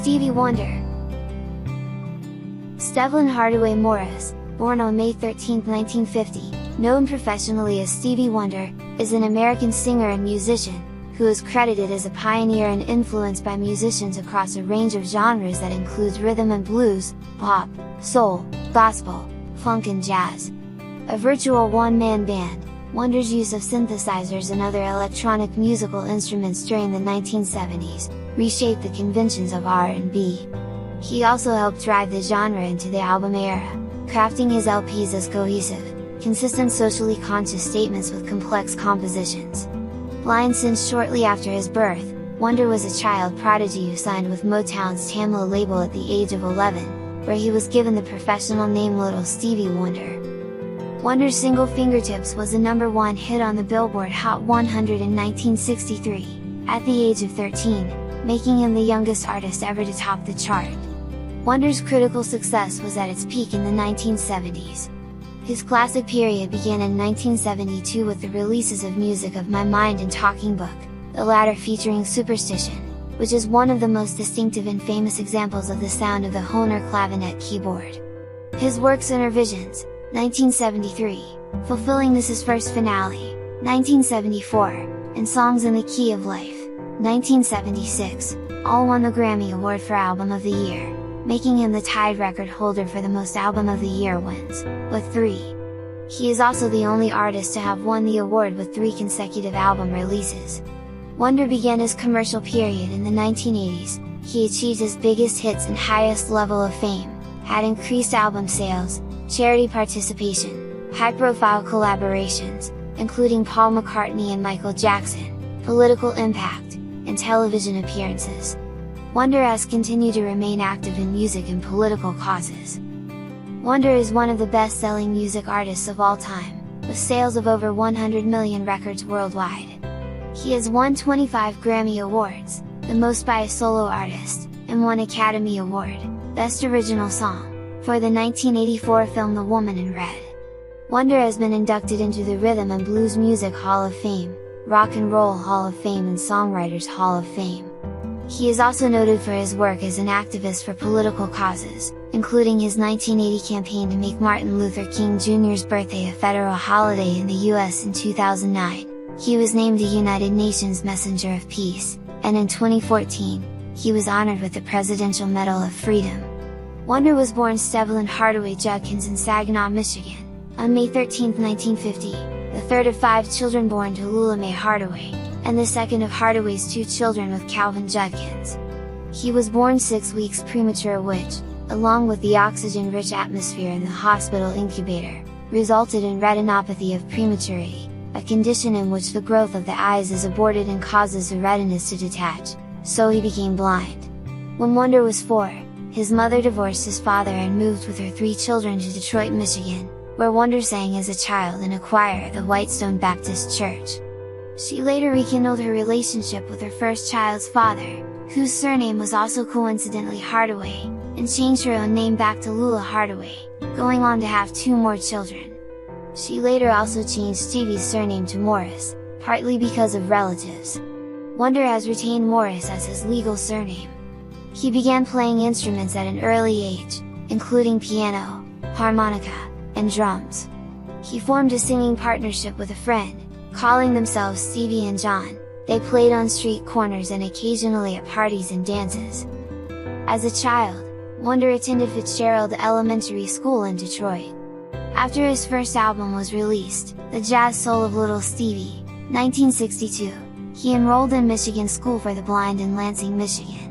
Stevie Wonder. Stevlin Hardaway Morris, born on May 13, 1950, known professionally as Stevie Wonder, is an American singer and musician, who is credited as a pioneer and influenced by musicians across a range of genres that includes rhythm and blues, pop, soul, gospel, funk and jazz. A virtual one-man band, Wonder's use of synthesizers and other electronic musical instruments during the 1970s, reshaped the conventions of R&B. He also helped drive the genre into the album era, crafting his LPs as cohesive, consistent socially conscious statements with complex compositions. Blind since shortly after his birth, Wonder was a child prodigy who signed with Motown's Tamla label at the age of 11, where he was given the professional name Little Stevie Wonder. Wonder's single Fingertips was a #1 hit on the Billboard Hot 100 in 1963, at the age of 13, making him the youngest artist ever to top the chart. Wonder's critical success was at its peak in the 1970s. His classic period began in 1972 with the releases of Music of My Mind and Talking Book, the latter featuring Superstition, which is one of the most distinctive and famous examples of the sound of the Hohner clavinet keyboard. His works Intervisions, 1973, Fulfilling This Is First Finale, 1974, and Songs in the Key of Life, 1976, all won the Grammy Award for Album of the Year, making him the tied record holder for the most Album of the Year wins, with 3. He is also the only artist to have won the award with 3 consecutive album releases. Wonder began his commercial period in the 1980s, he achieved his biggest hits and highest level of fame, had increased album sales, charity participation, high-profile collaborations, including Paul McCartney and Michael Jackson, political impact, and television appearances. Wonder has continued to remain active in music and political causes. Wonder is one of the best-selling music artists of all time, with sales of over 100 million records worldwide. He has won 25 Grammy Awards, the most by a solo artist, and 1 Academy Award, Best Original Song, for the 1984 film The Woman in Red. Wonder has been inducted into the Rhythm and Blues Music Hall of Fame, Rock and Roll Hall of Fame and Songwriters Hall of Fame. He is also noted for his work as an activist for political causes, including his 1980 campaign to make Martin Luther King Jr.'s birthday a federal holiday in the US in 2009. He was named a United Nations Messenger of Peace, and in 2014, he was honored with the Presidential Medal of Freedom. Wonder was born Stevlin Hardaway Judkins in Saginaw, Michigan, on May 13, 1950, the third of 5 children born to Lula Mae Hardaway, and the second of Hardaway's 2 children with Calvin Judkins. He was born 6 weeks premature which, along with the oxygen-rich atmosphere in the hospital incubator, resulted in retinopathy of prematurity, a condition in which the growth of the eyes is aborted and causes the retinas to detach, so he became blind. When Wonder was 4, his mother divorced his father and moved with her 3 children to Detroit, Michigan, where Wonder sang as a child in a choir at the Whitestone Baptist Church. She later rekindled her relationship with her first child's father, whose surname was also coincidentally Hardaway, and changed her own name back to Lula Hardaway, going on to have 2 more children. She later also changed Stevie's surname to Morris, partly because of relatives. Wonder has retained Morris as his legal surname. He began playing instruments at an early age, including piano, harmonica, and drums. He formed a singing partnership with a friend, calling themselves Stevie and John. They played on street corners and occasionally at parties and dances. As a child, Wonder attended Fitzgerald Elementary School in Detroit. After his first album was released, The Jazz Soul of Little Stevie, 1962, he enrolled in Michigan School for the Blind in Lansing, Michigan.